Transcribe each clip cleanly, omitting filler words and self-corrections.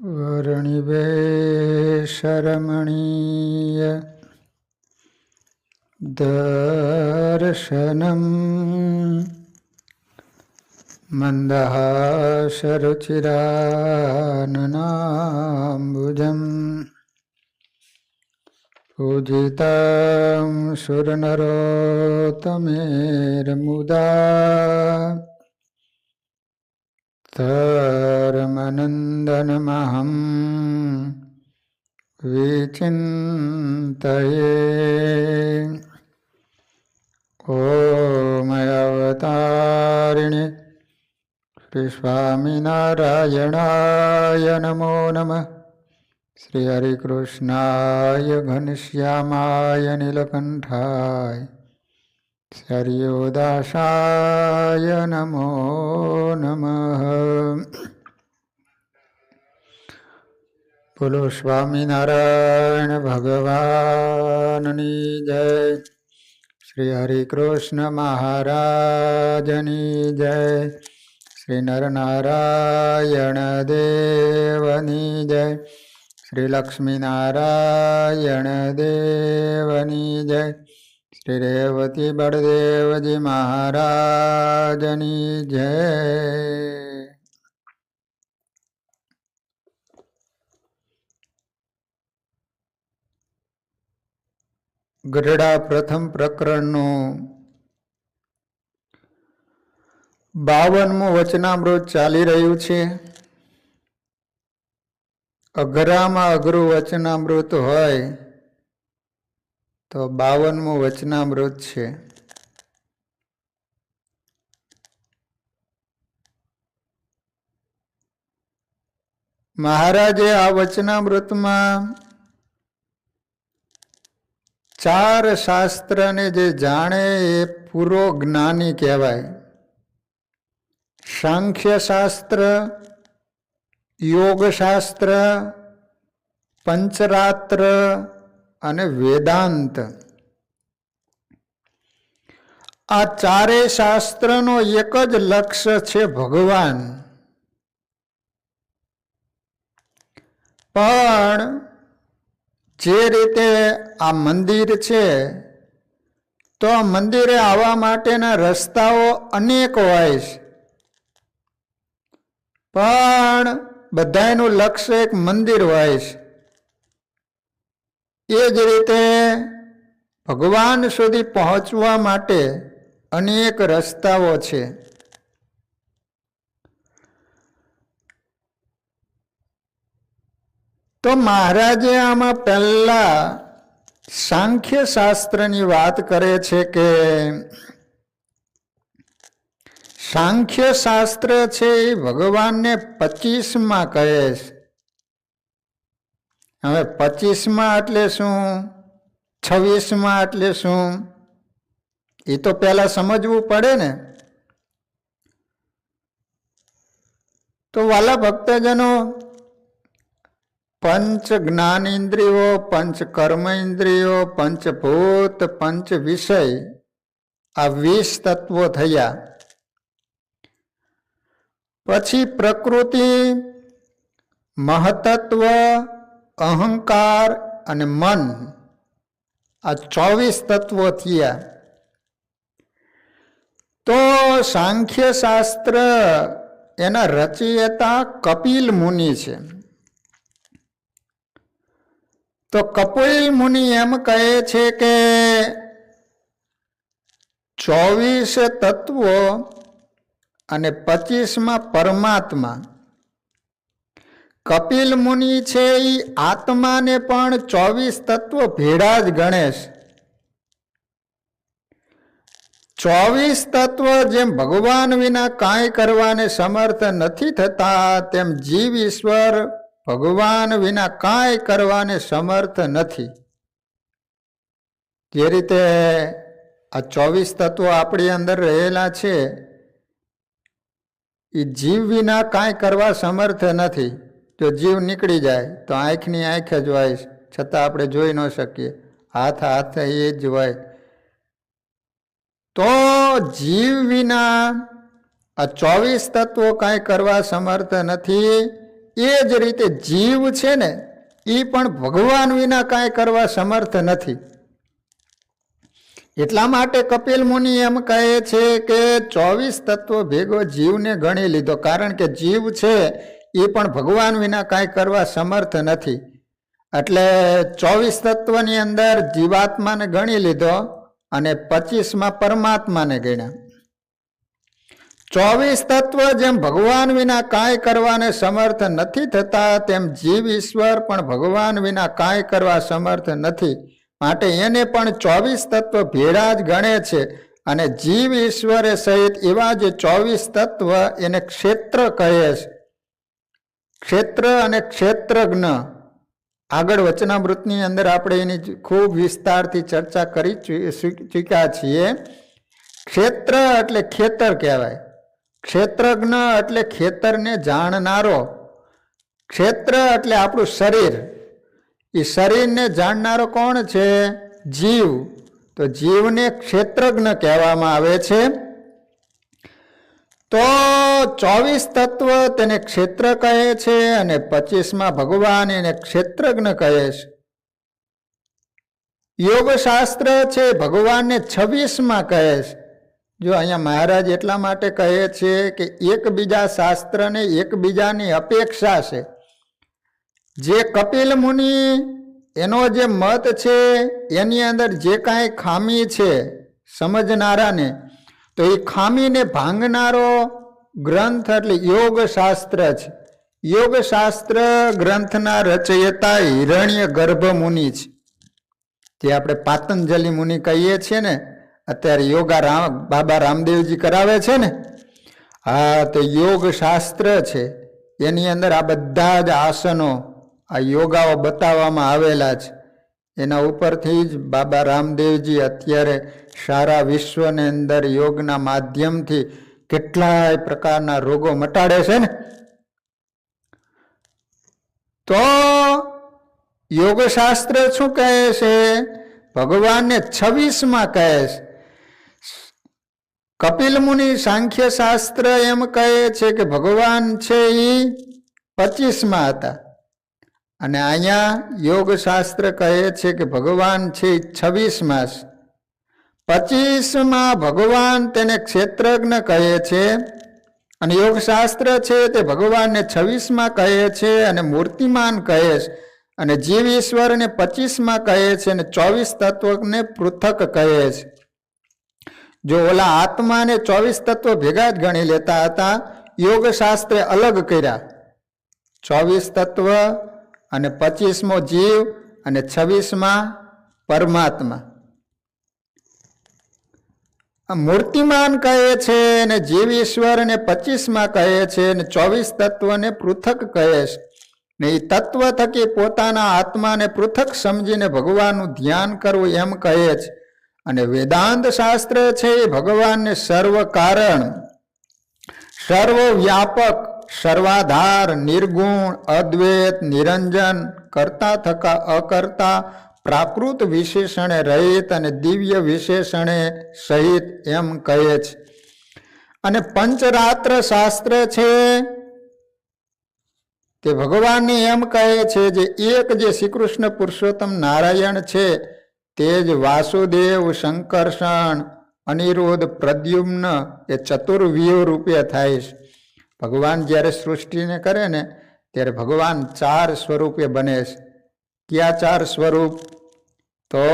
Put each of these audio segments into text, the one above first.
वर्णिवेशरमणीय दर्शनम् मन्दहासरुचिराननाम्बुजम् पूजितं सुरनरोत्तमेर्मुदा धर्मनन्दनमहं विचिन्तये। ॐ अवतारिणे श्री स्वामिनारायणाय नमो नमः। श्री हरिकृष्णाय घनश्यामाय नीलकंठाय हरियोदासाय नमो नमः। बोलो स्वामिनारायण भगवाननी जय। श्री हरिकृष्ण महाराजनी जय। श्री नरनारायण देवनी जय। श्री लक्ष्मी नारायण देवनी जय। श्री रेवती बड़देवजी महाराजनी जय। गरड़ा प्रथम प्रकरण 52મું વચનામૃત ચાલી રહ્યું છે। અઘરામાં અઘરું વચનામૃત હોય તો 52મું વચનામૃત છે। મહારાજે આ વચનામૃતમાં 4 શાસ્ત્રને જે જાણે એ પૂરો જ્ઞાની કહેવાય। સાંખ્ય શાસ્ત્ર, યોગ શાસ્ત્ર, પંચરાત્ર અને વેદાંત, આ 4 શાસ્ત્રનો એક જ લક્ષ્ય છે ભગવાન। પણ જે રીતે આ મંદિર છે તો આ મંદિરે આવવા માટેના રસ્તાઓ અનેક હોય છે, પણ બધાનું લક્ષ્ય એક મંદિર હોય છે। એ જ રીતે ભગવાન સુધી પહોંચવા માટે અનેક રસ્તાઓ છે। તો મહારાજે આમાં પહેલા સાંખ્ય શાસ્ત્રની વાત કરે છે કે સાંખ્ય શાસ્ત્ર છે એ ભગવાનને 25માં કહે છે। હવે 25માં એટલે શું, 26માં એટલે શું, એ તો પહેલા સમજવું પડે ને। તો વાલા ભક્તજનો, પંચ જ્ઞાનેન્દ્રિયો, પંચ કર્મ ઇન્દ્રિયો, પંચભૂત, પંચ વિષય, આ 20 તત્વો થયા। પછી પ્રકૃતિ, મહતત્વ, અહંકાર અને મન, આ 24 તત્વો થયા। તો સાંખ્ય શાસ્ત્ર એના રચયિતા કપિલ મુનિ છે। તો કપિલ મુનિ એમ કહે છે કે 24 તત્વો અને 25માં પરમાત્મા। કપિલ મુનિ છે એ આત્માને પણ 24 તત્વો ભેળા જ ગણે છે। 24 તત્વ જેમ ભગવાન વિના કાંઈ કરવાને સમર્થ નથી થતા, તેમ જીવ ઈશ્વર ભગવાન વિના કાંઈ કરવાને સમર્થ નથી। જે રીતે આ 24 તત્વો આપણી અંદર રહેલા છે એ જીવ વિના કાંઈ કરવા સમર્થ નથી। જો જીવ નીકળી જાય તો આંખની આંખ જ હોય, છતાં આપણે જોઈ ન શકીએ, હાથ હાથ એ જ હોય। તો જીવ વિના આ 24 તત્વો કાંઈ કરવા સમર્થ નથી, એ જ રીતે જીવ છે ને એ પણ ભગવાન વિના કાંઈ કરવા સમર્થ નથી. એટલા માટે કપિલ મુનિ એમ કહે છે કે 24 તત્વો ભેગો જીવને ગણી લીધો, કારણ કે જીવ છે એ પણ ભગવાન વિના કાંઈ કરવા સમર્થ નથી. એટલે 24 તત્વની અંદર જીવાત્માને ગણી લીધો અને 25માં પરમાત્માને ગણ્યા. 24 તત્વ જેમ ભગવાન વિના કાંઈ કરવાને સમર્થ નથી થતા, તેમ જીવ ઈશ્વર પણ ભગવાન વિના કાંઈ કરવા સમર્થ નથી. માટે એને પણ 24 તત્વ ભેળા જ ગણે છે. અને જીવ ઈશ્વરે સહિત એવા જે 24 તત્વ એને ક્ષેત્ર કહે છે. ક્ષેત્ર અને ક્ષેત્રજ્ઞ આગળ વચનામૃતની અંદર આપણે એની ખૂબ વિસ્તારથી ચર્ચા કરી ચૂક્યા છીએ. ક્ષેત્ર એટલે ખેતર કહેવાય, ક્ષેત્રજ્ઞ એટલે ખેતરને જાણનારો, ક્ષેત્ર એટલે આપણું શરીર, એ શરીરને જાણનારો કોણ છે? જીવ. તો જીવને ક્ષેત્રજ્ઞ કહેવામાં આવે છે. તો 24 તત્વ તેને ક્ષેત્ર કહે છે અને 25માં ભગવાન એને ક્ષેત્રજ્ઞ કહે છે. યોગશાસ્ત્ર છે ભગવાનને 26માં કહે છે. જો અહીંયા મહારાજ એટલા માટે કહે છે કે એકબીજા શાસ્ત્રને એકબીજાની અપેક્ષા છે. જે કપિલ મુનિ એનો જે મત છે એની અંદર જે કાંઈ ખામી છે સમજનારાને, તો એ ખામીને ભાંગનારો ગ્રંથ એટલે યોગશાસ્ત્ર છે. યોગશાસ્ત્ર ગ્રંથના રચયિતા હિરણ્ય ગર્ભ મુનિ છે, જે આપણે પાતંજલિ મુનિ કહીએ છીએ ને, અત્યારે યોગા બાબા રામદેવજી કરાવે છે ને. હા, તો યોગશાસ્ત્ર છે, એની અંદર આ બધા જ આસનો, આ યોગાઓ બતાવવામાં આવેલા છે. એના ઉપરથી જ બાબા રામદેવજી અત્યારે સારા વિશ્વની અંદર યોગના માધ્યમથી કેટલાય પ્રકારના રોગો મટાડે છે ને. તો યોગશાસ્ત્ર શું કહે છે? ભગવાનને 26માં કહે છે. કપિલ મુનિ સાંખ્ય શાસ્ત્ર એમ કહે છે કે ભગવાન છે એ 25માં હતા, અને અહીંયા યોગશાસ્ત્ર કહે છે કે ભગવાન છે 26માં. 25માં ભગવાન તેને ક્ષેત્રજ્ઞ કહે છે અને યોગશાસ્ત્ર છે તે ભગવાનને 26માં કહે છે અને મૂર્તિમાન કહે છે. અને જીવ ઈશ્વરને 25માં કહે છે અને 24 તત્વને પૃથક કહે છે. જો ઓલા આત્માને 24 તત્વ ભેગા જ ગણી લેતા હતા, યોગશાસ્ત્રે અલગ કર્યા. 24 તત્વ અને 25મો જીવ અને 26માં પરમાત્મા. મૂર્તિમાન કહે છે અને જીવ ઈશ્વરને 25માં કહે છે અને 24 તત્વને પૃથક કહે છે. ને એ તત્વ થકી પોતાના આત્માને પૃથક સમજીને ભગવાનનું ધ્યાન કરવું એમ કહે છે. અને વેદાંત શાસ્ત્ર છે એ ભગવાનને સર્વ કારણ, સર્વવ્યાપક, સર્વાધાર, નિર્ગુણ, અદ્વૈત, નિરંજન, કરતા થકા અકર્તા, પ્રાકૃત વિશેષણે રહિત અને દિવ્ય વિશેષણે સહિત એમ કહે છે. અને પંચરાત્ર શાસ્ત્ર છે તે ભગવાનને એમ કહે છે જે એક જે શ્રી કૃષ્ણ પુરુષોત્તમ નારાયણ છે તે જ વાસુદેવ, શંકર્ષણ, અનિરુદ્ધ, પ્રદ્યુમ્ન એ ચતુર્વ્યુહ રૂપે થાય છે. ભગવાન જ્યારે સૃષ્ટિને કરે ને ત્યારે ભગવાન 4 સ્વરૂપે બને છે. કયા 4 સ્વરૂપ? તો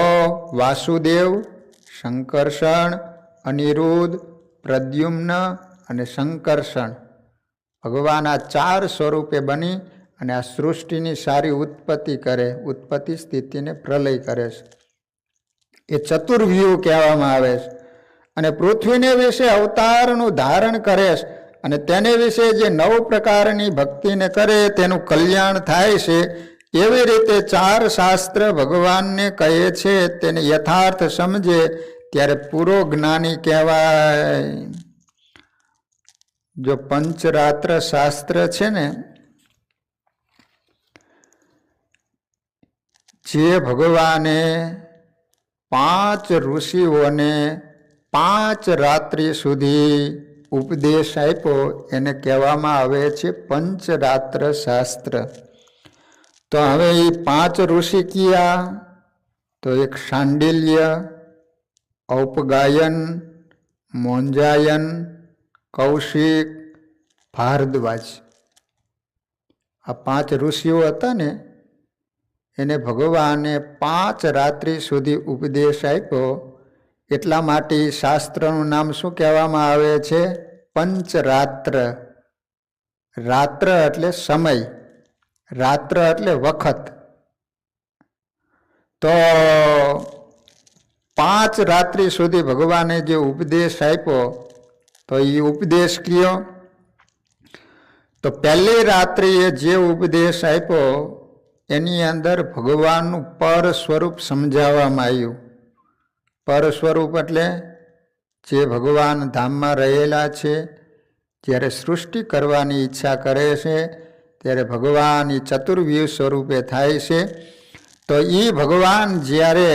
વાસુદેવ, શંકર્ષણ, અનિરુદ્ધ, પ્રદ્યુમ્ન અને શંકર્ષણ. ભગવાન આ 4 સ્વરૂપે બની અને આ સૃષ્ટિની સારી ઉત્પત્તિ કરે, ઉત્પત્તિ સ્થિતિને પ્રલય કરે છે. એ ચતુર્વ્યુહ કહેવામાં આવે છે. અને પૃથ્વીને વિશે અવતારનું ધારણ કરે છે અને તેને વિશે જે 9 પ્રકારની ભક્તિને કરે તેનું કલ્યાણ થાય છે. એવી રીતે 4 શાસ્ત્ર ભગવાનને કહે છે, તેને યથાર્થ સમજે ત્યારે પૂરો જ્ઞાની કહેવાય. જો પંચરાત્ર શાસ્ત્ર છે ને, જે ભગવાને 5 ઋષિઓને 5 રાત્રિ સુધી ઉપદેશ આપ્યો એને કહેવામાં આવે છે પંચરાત્ર શાસ્ત્ર. તો હવે એ 5 ઋષિ કયા? તો એક શાંડિલ્ય, ઔપગાયન, મોંજાયન, કૌશિક, ભારદ્વાજ. આ 5 ઋષિઓ હતા ને એને ભગવાને 5 રાત્રિ સુધી ઉપદેશ આપ્યો. એટલા માટે શાસ્ત્રનું નામ શું કહેવામાં આવે છે? પંચરાત્ર. રાત્ર એટલે સમય, રાત્ર એટલે વખત. તો 5 રાત્રિ સુધી ભગવાને જે ઉપદેશ આપ્યો તો એ ઉપદેશ કયો? તો પહેલી રાત્રિએ જે ઉપદેશ આપ્યો એની અંદર ભગવાનનું પર સ્વરૂપ સમજાવવામાં આવ્યું. પર સ્વરૂપ એટલે જે ભગવાન ધામમાં રહેલા છે, જ્યારે સૃષ્ટિ કરવાની ઈચ્છા કરે છે ત્યારે ભગવાન એ ચતુર્વ્યુહ સ્વરૂપે થાય છે. તો એ ભગવાન જ્યારે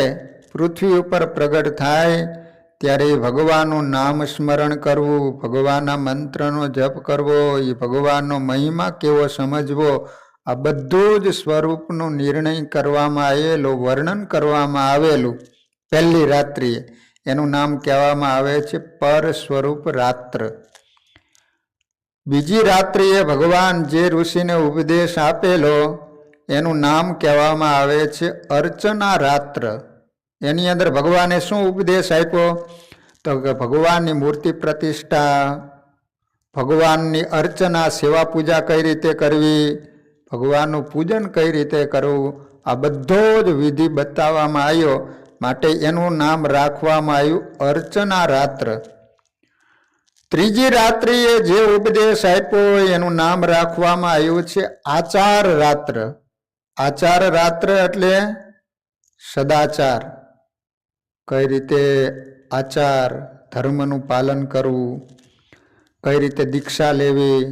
પૃથ્વી ઉપર પ્રગટ થાય ત્યારે ભગવાનનું નામ સ્મરણ કરવું, ભગવાનના મંત્રનો જપ કરવો, એ ભગવાનનો મહિમા કેવો સમજવો, આ બધું જ સ્વરૂપનું નિર્ણય કરવામાં આવેલો, વર્ણન કરવામાં આવેલું પહેલી રાત્રિએ. એનું નામ કહેવામાં આવે છે પર સ્વરૂપ રાત્ર. બીજી રાત્રિએ ભગવાન જે ઋષિને ઉપદેશ આપેલો એનું નામ કહેવામાં આવે છે અર્ચના રાત્ર. એની અંદર ભગવાને શું ઉપદેશ આપ્યો? તો કે ભગવાનની મૂર્તિ પ્રતિષ્ઠા, ભગવાનની અર્ચના, સેવા પૂજા કઈ રીતે કરવી, ભગવાનનું પૂજન કઈ રીતે કરવું, આ બધો જ વિધિ બતાવવામાં આવ્યો. માટે એનું નામ રાખવામાં આવ્યું અર્ચના રાત્ર. ત્રીજી રાત્રિએ જે ઉપદેશ આપ્યો એનું નામ રાખવામાં આવ્યું છે આચાર રાત્ર. આચાર રાત્ર એટલે સદાચાર. કઈ રીતે આચાર, ધર્મનું પાલન કરવું, કઈ રીતે દીક્ષા લેવી,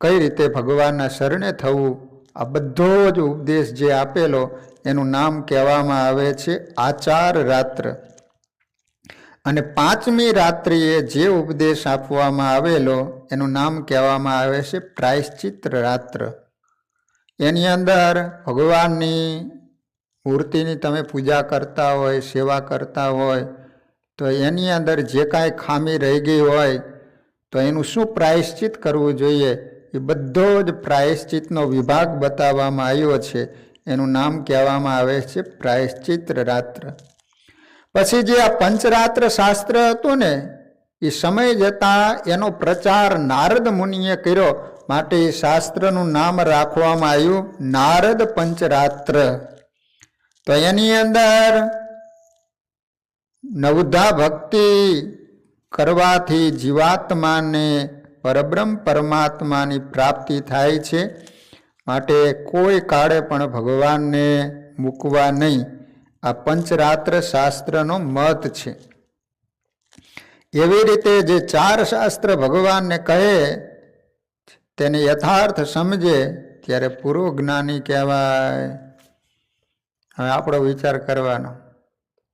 કઈ રીતે ભગવાનના શરણે થવું, આ બધો જ ઉપદેશ જે આપેલો એનું નામ કહેવામાં આવે છે આચાર રાત્ર. અને 5મી રાત્રિએ જે ઉપદેશ આપવામાં આવેલો એનું નામ કહેવામાં આવે છે પ્રાયશ્ચિત રાત્ર. એની અંદર ભગવાનની મૂર્તિની તમે પૂજા કરતા હોય, સેવા કરતા હોય તો એની અંદર જે કાંઈ ખામી રહી ગઈ હોય તો એનું શું પ્રાયશ્ચિત કરવું જોઈએ, એ બધો જ પ્રાયશ્ચિતનો વિભાગ બતાવવામાં આવ્યો છે. એનું નામ કહેવામાં આવે છે પ્રાયશ્ચિત રાત્ર. પછી જે આ પંચરાત્ર શાસ્ત્ર હતું ને એ સમય જતાં એનો પ્રચાર નારદ મુનિએ કર્યો. માટે એ શાસ્ત્રનું નામ રાખવામાં આવ્યું નારદ પંચરાત્ર. તો એની અંદર નવધા ભક્તિ કરવાથી જીવાત્માને પરબ્રહ્મ પરમાત્માની પ્રાપ્તિ થાય છે. માટે કોઈ કાળે પણ ભગવાનને મૂકવા નહીં, આ પંચરાત્ર શાસ્ત્રનો મત છે. એવી રીતે જે 4 શાસ્ત્ર ભગવાનને કહે તેને યથાર્થ સમજે ત્યારે પૂર્વ જ્ઞાની કહેવાય. હવે આપણો વિચાર કરવાનો,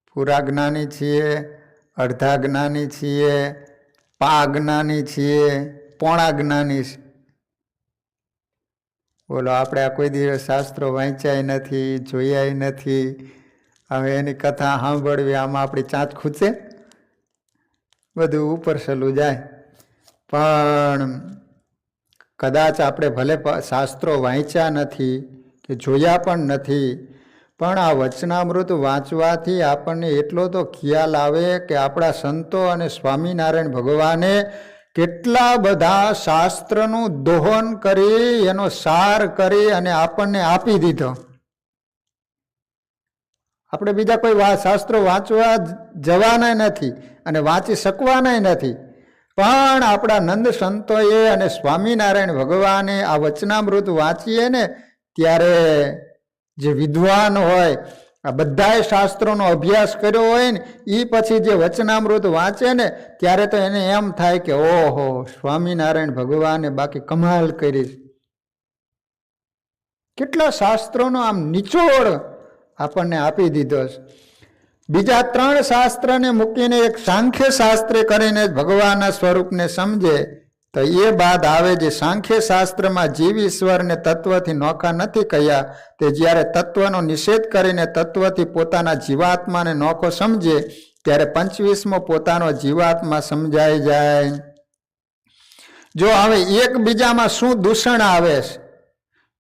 પૂરા જ્ઞાની છીએ, અડધા જ્ઞાની છીએ, પા જ્ઞાની છીએ, પોણા જ્ઞાની છીએ. બોલો, આપણે આ કોઈ દિવસ શાસ્ત્રો વાંચ્યા નથી, જોયા નથી. હવે એની કથા સાંભળવી, આમાં આપણી ચાંચ ખૂચે, બધું ઉપર સલું જાય. પણ કદાચ આપણે ભલે શાસ્ત્રો વાંચ્યા નથી કે જોયા પણ નથી, પણ આ વચનામૃત વાંચવાથી આપણને એટલો તો ખ્યાલ આવે કે આપણા સંતો અને સ્વામિનારાયણ ભગવાને કેટલા બધા શાસ્ત્રનું દોહન કરી, એનો સાર કરી અને આપણને આપી દીધો. આપણે બીજા કોઈ શાસ્ત્રો વાંચવા જવાના નથી અને વાંચી શકવાના નથી, પણ આપણા નંદ સંતોએ અને સ્વામિનારાયણ ભગવાને આ વચનામૃત વાંચીએ ને ત્યારે જે વિદ્વાન હોય, આ બધાએ શાસ્ત્રોનો અભ્યાસ કર્યો હોય ને એ પછી જે વચનામૃત વાંચે ને ત્યારે તો એને એમ થાય કે ઓહો, સ્વામિનારાયણ ભગવાને બાકી કમાલ કરી. કેટલા શાસ્ત્રોનો આમ નિચોડ આપણને આપી દીધો છે. બીજા 3 શાસ્ત્રને મૂકીને એક સાંખ્ય શાસ્ત્રે કરીને ભગવાનના સ્વરૂપને સમજે તો એ બાદ આવે જે સાંખ્ય શાસ્ત્રમાં જીવ ઈશ્વરને તત્વથી નોખા નથી કહ્યા તે જ્યારે તત્વનો નિષેધ કરીને તત્વથી પોતાના જીવાત્માને નોખો સમજે ત્યારે 25મો પોતાનો જીવાત્મા સમજાઈ જાય. જો હવે એકબીજામાં શું દૂષણ આવે છે?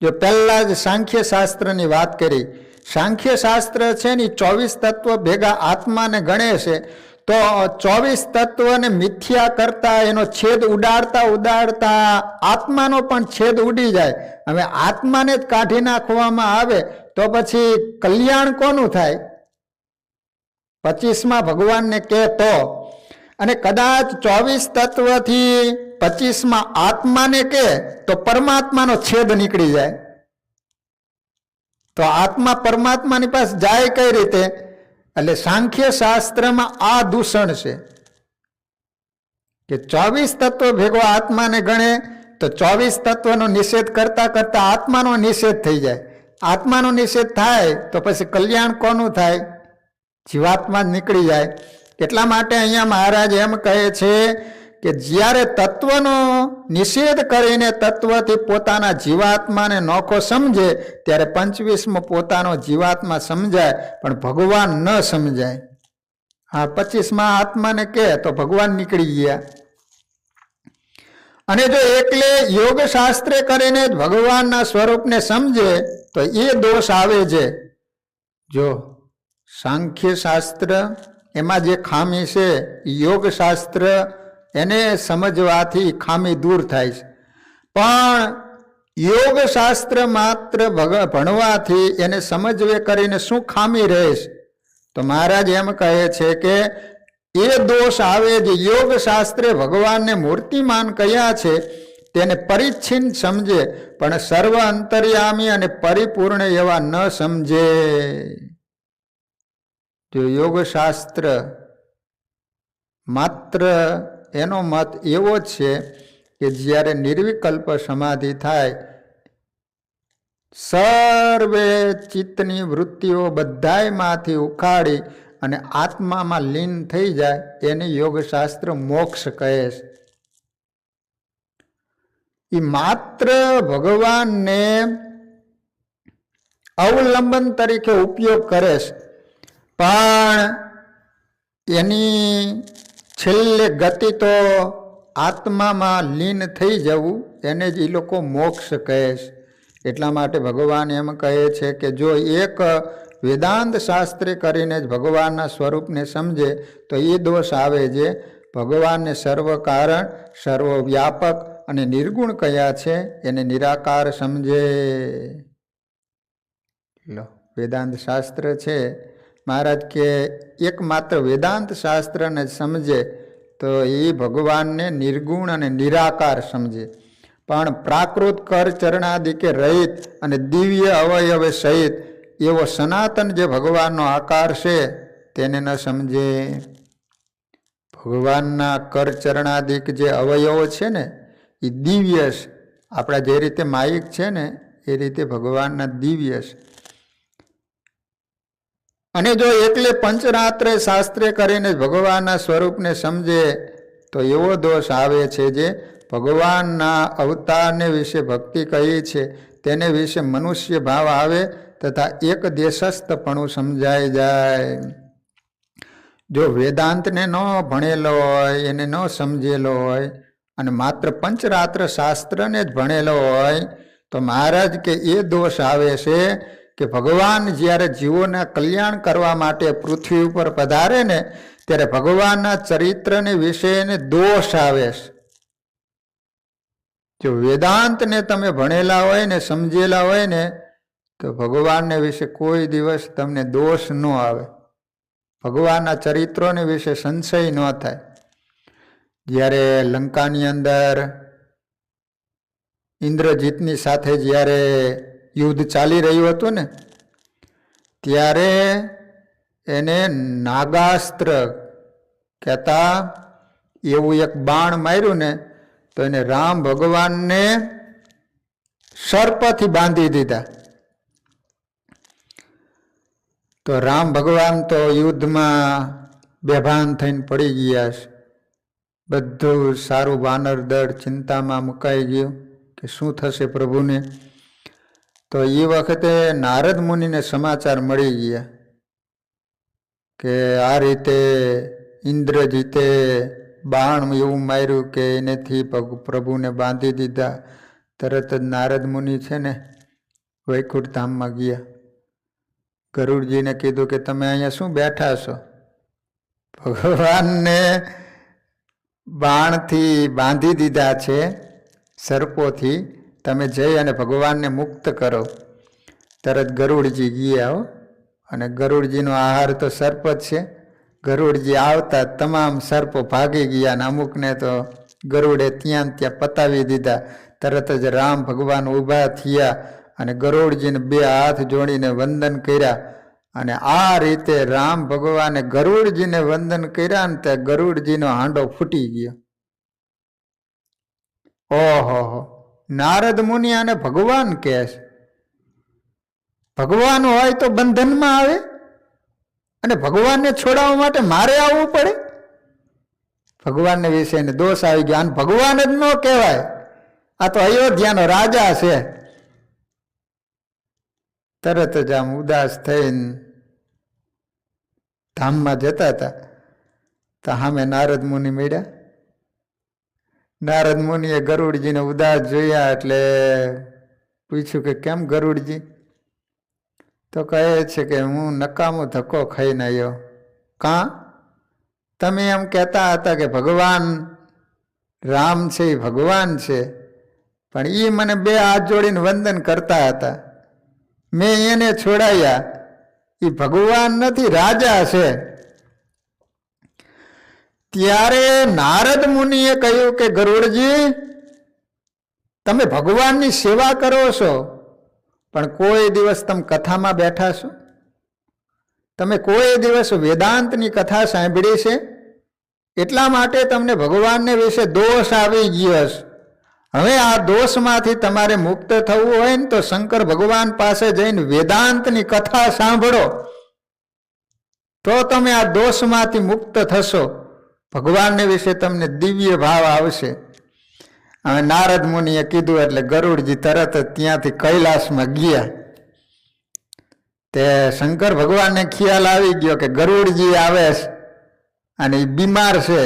જો પહેલા જ સાંખ્ય શાસ્ત્રની વાત કરી, સાંખ્ય શાસ્ત્ર છે ને 24 તત્વ ભેગા આત્માને ગણે છે, તો 24 તત્વને મિથ્યા કરતા એનો છેદ ઉડાડતા ઉડાડતા આત્માનો પણ છેદ ઉડી જાય. હવે આત્માને જ કાઢી નાખવામાં આવે તો પછી કલ્યાણ કોનું થાય? 25માં ભગવાનને કહે તો, અને કદાચ 24 તત્વથી 25માં આત્માને કહે તો પરમાત્માનો છેદ નીકળી જાય. તો આત્મા પરમાત્માની પાસે જાય કઈ રીતે? એટલે સાંખ્ય શાસ્ત્રમાં આ દૂષણ છે કે 24 તત્વ ભેગો આત્માને ગણે તો 24 તત્વનો નિષેધ કરતા કરતા આત્માનો નિષેધ થઈ જાય. આત્માનો નિષેધ થાય તો પછી કલ્યાણ કોનું થાય? જીવાત્મા જ નીકળી જાય. એટલા માટે અહીંયા મહારાજ એમ કહે છે કે જ્યારે તત્વનો નિષેધ કરીને તત્વથી પોતાના જીવાત્માને નોખો સમજે ત્યારે 25મો પોતાનો જીવાત્મા સમજાય, પણ ભગવાન ન સમજાય. આ 25માં આત્માને કહે તો ભગવાન નીકળી ગયા. અને જો એકલે યોગ શાસ્ત્રે કરીને જ ભગવાનના સ્વરૂપને સમજે તો એ દોષ આવે છે. જો સાંખ્ય શાસ્ત્ર એમાં જે ખામી છે, યોગ શાસ્ત્ર એને સમજવાથી ખામી દૂર થાય છે. પણ યોગ શાસ્ત્ર માત્ર ભણવાથી એને સમજવે કરીને શું ખામી રહે છે? તો મહારાજ એમ કહે છે કે એ દોષ આવે જે યોગ શાસ્ત્રે ભગવાનને મૂર્તિમાન કહ્યા છે તેને પરિચ્છિન્ન સમજે પણ સર્વ અંતર્યામી અને પરિપૂર્ણ એવા ન સમજે. જો યોગ શાસ્ત્ર માત્ર એનો મત એવો જ છે કે જ્યારે નિર્વિકલ્પ સમાધિ થાય, સર્વે ચિત્તની વૃત્તિઓ બધાયમાંથી ઉખાડી અને આત્મામાં લીન થઈ જાય એને યોગશાસ્ત્ર મોક્ષ કહે છે. એ માત્ર ભગવાનને અવલંબન તરીકે ઉપયોગ કરે છે, પણ એની છેલ્લે ગતિ તો આત્મામાં લીન થઈ જવું એને જ એ લોકો મોક્ષ કહે છે. એટલા માટે ભગવાન એમ કહે છે કે જો એક વેદાંત શાસ્ત્રે કરીને જ ભગવાનના સ્વરૂપને સમજે તો એ દોષ આવે છે. ભગવાનને સર્વ કારણ, સર્વવ્યાપક અને નિર્ગુણ કયા છે એને નિરાકાર સમજે. લો વેદાંત શાસ્ત્ર છે, મહારાજ કે એકમાત્ર વેદાંત શાસ્ત્રને સમજે તો એ ભગવાનને નિર્ગુણ અને નિરાકાર સમજે. પણ પ્રાકૃત કર ચરણાદિકે રહિત અને દિવ્ય અવયવે સહિત એવો સનાતન જે ભગવાનનો આકાર છે તેને ન સમજે. ભગવાનના કર ચરણાદિક જે અવયવો છે ને એ દિવ્ય છે. આપણા જે રીતે માયિક છે ને એ રીતે ભગવાનના દિવ્ય છે. અને જો એકલે પંચરાત્રે શાસ્ત્રે કરીને ભગવાનના સ્વરૂપને સમજે તો એવો દોષ આવે છે જે ભગવાનના અવતારને વિશે ભક્તિ કહી છે તેને વિશે મનુષ્ય ભાવ આવે તથા એક દેશસ્થપણું સમજાઈ જાય. જો વેદાંતને ન ભણેલો હોય, એને ન સમજેલો હોય અને માત્ર પંચરાત્ર શાસ્ત્રને જ ભણેલો હોય તો મહારાજ કે એ દોષ આવે છે કે ભગવાન જ્યારે જીવોના કલ્યાણ કરવા માટે પૃથ્વી ઉપર પધારે ને ત્યારે ભગવાનના ચરિત્રને વિશેને દોષ આવે છે. જો વેદાંતને તમે ભણેલા હોય ને સમજેલા હોય ને તો ભગવાનને વિશે કોઈ દિવસ તમને દોષ ન આવે, ભગવાનના ચરિત્રોને વિશે સંશય ન થાય. જ્યારે લંકાની અંદર ઇન્દ્રજીતની સાથે જ્યારે યુદ્ધ ચાલી રહ્યું હતું ને ત્યારે એને નાગાસ્ત્ર કહેતા એવું એક બાણ માર્યું ને તો એને રામ ભગવાનને સર્પથી બાંધી દીધા. તો રામ ભગવાન તો યુદ્ધમાં બેભાન થઈને પડી ગયા છે. બધું સારું વાનર દળ ચિંતામાં મુકાઈ ગયું કે શું થશે પ્રભુને. તો એ વખતે નારદ મુનિને સમાચાર મળી ગયા કે આ રીતે ઇન્દ્રજીતે બાણ એવું માર્યું કે એનેથી પ્રભુને બાંધી દીધા. તરત જ નારદ મુનિ છે ને વૈકુંઠ ધામમાં ગયા. ગરુડજીને કીધું કે તમે અહીંયા શું બેઠા છો? ભગવાનને બાણથી બાંધી દીધા છે, સર્પોથી. તમે જઈ અને ભગવાનને મુક્ત કરો. તરત ગરુડજી ગયા હો. અને ગરુડજીનો આહાર તો સર્પ જ છે. ગરુડજી આવતા તમામ સર્પો ભાગી ગયા અને અમુકને તો ગરુડે ત્યાં પતાવી દીધા. તરત જ રામ ભગવાન ઊભા થયા અને ગરુડજીને બે હાથ જોડીને વંદન કર્યા. અને આ રીતે રામ ભગવાને ગરુડજીને વંદન કર્યા ને તે ગરુડજીનો હાંડો ફૂટી ગયો. ઓહો, નારદ મુનિ આને ભગવાન કહે છે. ભગવાન હોય તો બંધનમાં આવે અને ભગવાનને છોડાવવા માટે મારે આવવું પડે? ભગવાનને વિશે દોષ આવી ગયો. આને ભગવાન જ ન કહેવાય, આ તો અયોધ્યાનો રાજા છે. તરત જ આમ ઉદાસ થઈને ધામમાં જતા હતા તો સામે નારદ મુનિ મળ્યા. નારદ મુનિએ ગરુડજીને ઉદાસ જોયા એટલે પૂછ્યું કે કેમ ગરુડજી? તો કહે છે કે હું નકામો ધક્કો ખાઈને આવ્યો. કાં? તમે એમ કહેતા હતા કે ભગવાન રામ છે એ ભગવાન છે, પણ એ મને બે હાથ જોડીને વંદન કરતા હતા. મેં એને છોડાયા. એ ભગવાન નથી, રાજા છે. ત્યારે નારદ મુનિએ કહ્યું કે ગરુડજી, તમે ભગવાનની સેવા કરો છો, પણ કોઈ દિવસ તમે કથામાં બેઠા છો? તમે કોઈ દિવસ વેદાંતની કથા સાંભળી છે? એટલા માટે તમને ભગવાનને વિશે દોષ આવી ગયો છે. હવે આ દોષમાંથી તમારે મુક્ત થવું હોય ને તો શંકર ભગવાન પાસે જઈને વેદાંતની કથા સાંભળો, તો તમે આ દોષમાંથી મુક્ત થશો. ભગવાનને વિશે તમને દિવ્ય ભાવ આવશે. હવે નારદ મુનિએ કીધું એટલે ગરુડજી તરત જ ત્યાંથી કૈલાસમાં ગયા. તે શંકર ભગવાનને ખ્યાલ આવી ગયો કે ગરુડજી આવે છે અને એ બીમાર છે,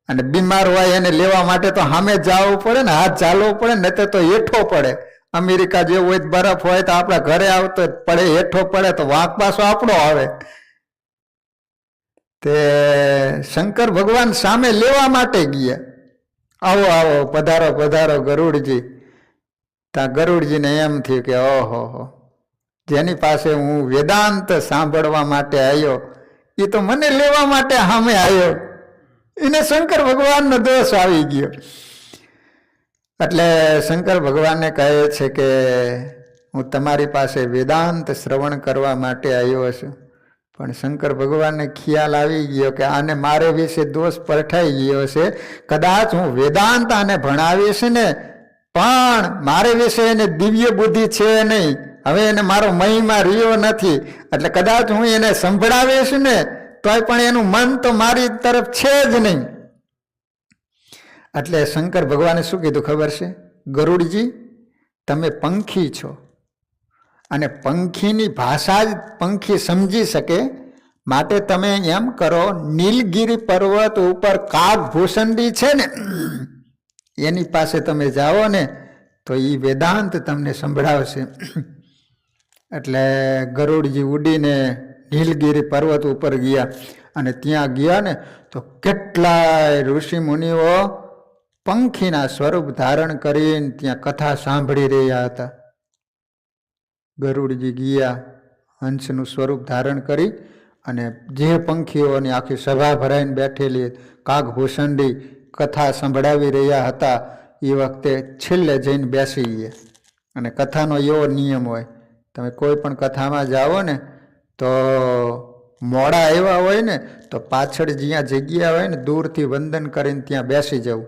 અને બીમાર હોય એને લેવા માટે તો સામે જવું પડે ને, હાથ ચાલવો પડે, નહીં તો હેઠો પડે. અમેરિકા જેવું હોય બરફ હોય તો આપણા ઘરે આવતો પડે, હેઠો પડે તો વાંક પાછો આપણો આવે. તે શંકર ભગવાન સામે લેવા માટે ગયા. આવો આવો, પધારો પધારો ગરુડજી. ત્યાં ગરુડજીને એમ થયું કે ઓહો, જેની પાસે હું વેદાંત સાંભળવા માટે આવ્યો એ તો મને લેવા માટે સામે આવ્યો. એને શંકર ભગવાનનો દોષ આવી ગયો. એટલે શંકર ભગવાનને કહે છે કે હું તમારી પાસે વેદાંત શ્રવણ કરવા માટે આવ્યો છું. પણ શંકર ભગવાનને ખ્યાલ આવી ગયો કે આને મારે વિશે દોષ પરઠાઈ ગયો છે. કદાચ હું વેદાંત આને ભણાવીશ ને, પણ મારે વિશે એને દિવ્ય બુદ્ધિ છે નહીં. હવે એને મારો મહિમા રહ્યો નથી, એટલે કદાચ હું એને સંભળાવીશ ને તોય પણ એનું મન તો મારી તરફ છે જ નહીં. એટલે શંકર ભગવાને શું કીધું ખબર છે? ગરુડજી, તમે પંખી છો અને પંખીની ભાષા જ પંખી સમજી શકે. માટે તમે એમ કરો, નીલગિરી પર્વત ઉપર કાગભૂષણડી છે ને, એની પાસે તમે જાઓ ને તો એ વેદાંત તમને સંભળાવશે. એટલે ગરુડજી ઉડીને નીલગિરી પર્વત ઉપર ગયા. અને ત્યાં ગયા ને તો કેટલાય ઋષિ મુનિઓ પંખીના સ્વરૂપ ધારણ કરીને ત્યાં કથા સાંભળી રહ્યા હતા. ગરુડજી ગયા હંસનું સ્વરૂપ ધારણ કરી, અને જે પંખીઓની આખી સભા ભરાઈને બેઠેલી કાગભૂષણડી કથા સંભળાવી રહ્યા હતા, એ વખતે છેલ્લે જઈને બેસી ગયા. અને કથાનો એવો નિયમ હોય, તમે કોઈ પણ કથામાં જાઓ ને તો મોડા આવ્યા હોય ને તો પાછળ જ્યાં જગ્યા હોય ને દૂરથી વંદન કરીને ત્યાં બેસી જવું.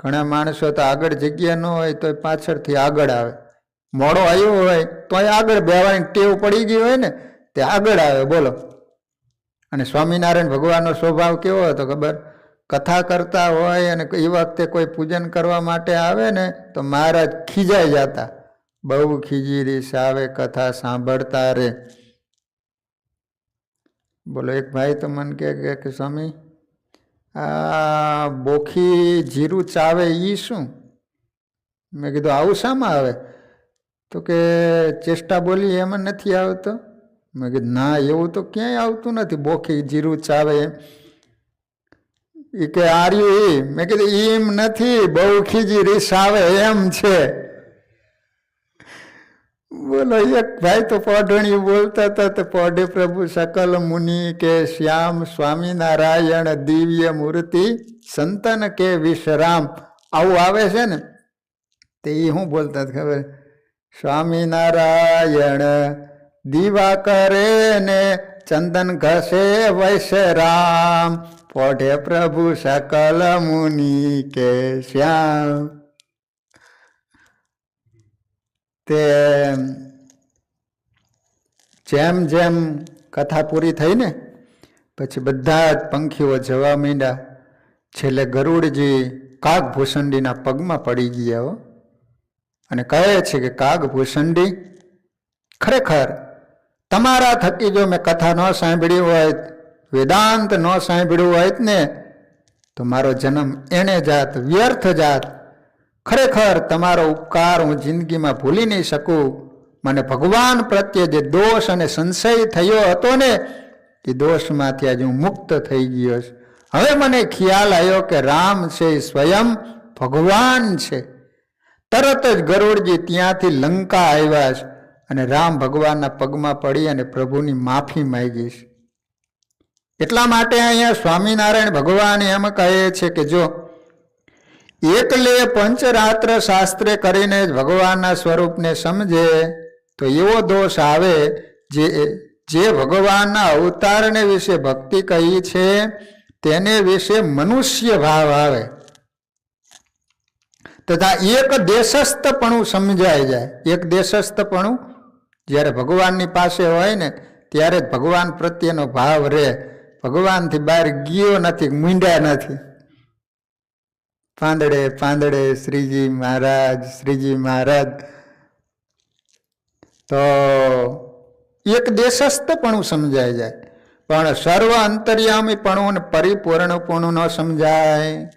ઘણા માણસો તો આગળ જગ્યા ન હોય તો પાછળથી આગળ આવે. મોડો આવ્યો હોય તો આગળ બેવાની ટેવ પડી ગઈ હોય ને તે આગળ આવે. બોલો. અને સ્વામિનારાયણ ભગવાનનો સ્વભાવ કેવો હતો ખબર? કથા કરતા હોય અને એ વખતે કોઈ પૂજન કરવા માટે આવે ને તો મહારાજ ખીજાઈ જતા, બહુ ખીજી રીસ આવે, કથા સાંભળતા રે. બોલો. એક ભાઈ તો મને કે સ્વામી આ બોખી જીરું ચાવે ઈ શું? મેં કીધું આવું શામાં આવે? તો કે ચેષ્ટા બોલી એમાં નથી આવતો. મેં કીધું ના, એવું તો ક્યાંય આવતું નથી, બોખી જીરું ચાવે એમ. એ કે આર્યું એ. મેં કીધું એમ નથી, બહુ ખીજી રીસ આવે એમ છે. બોલો. એક ભાઈ તો પોઢણી બોલતા હતા તો પોઢે પ્રભુ સકલ મુનિ કે શ્યામ સ્વામિનારાયણ દિવ્ય મૂર્તિ સંતન કે વિશ્રામ, આવું આવે છે ને. તે એ શું બોલતા ખબર? સ્વામિનારાયણ દીવા કરે ને ચંદન ઘસે વૈશ્રામ, પોઢે પ્રભુ સકલ મુનિ કે શ્યામ. તે જેમ જેમ કથા પૂરી થઈ ને પછી બધા જ પંખીઓ જવા માંડ્યા. છેલ્લે ગરુડજી કાગભૂષણજીના પગમાં પડી ગયા અને કહે છે કે કાગભૂષણજી, ખરેખર તમારા થકી જો મેં કથા ન સાંભળ્યું હોય, વેદાંત ન સાંભળ્યું હોય ને તો મારો જન્મ એને જાત, વ્યર્થ જાત. ખરેખર તમારો ઉપકાર હું જિંદગીમાં ભૂલી નહીં શકું. મને ભગવાન પ્રત્યે જે દોષ અને સંશય થયો હતો ને એ દોષમાંથી આજે હું મુક્ત થઈ ગયો છું. હવે મને ખ્યાલ આવ્યો કે રામ છે એ સ્વયં ભગવાન છે. તરત જ ગરુડજી ત્યાંથી લંકા આવ્યા છે અને રામ ભગવાનના પગમાં પડી અને પ્રભુની માફી માંગી છે. એટલા માટે અહીંયા સ્વામિનારાયણ ભગવાન એમ કહે છે કે જો એકલે પંચરાત્ર શાસ્ત્રે કરીને જ ભગવાનના સ્વરૂપને સમજે તો એવો દોષ આવે જે ભગવાનના અવતારને વિશે ભક્તિ કહી છે તેને વિશે મનુષ્ય ભાવ આવે તથા એક દેશસ્થપણું સમજાઈ જાય. એક દેશસ્થપણું જ્યારે ભગવાનની પાસે હોય ને ત્યારે જ ભગવાન પ્રત્યેનો ભાવ રહે. ભગવાનથી બહાર ગયો નથી, મૂંડ્યા નથી. પાંદડે પાંદડે શ્રીજી મહારાજ, શ્રીજી મહારાજ. તો એક દેશસ્થપણું સમજાઈ જાય પણ સર્વ અંતર્યામીપણું અને પરિપૂર્ણપણું ન સમજાય.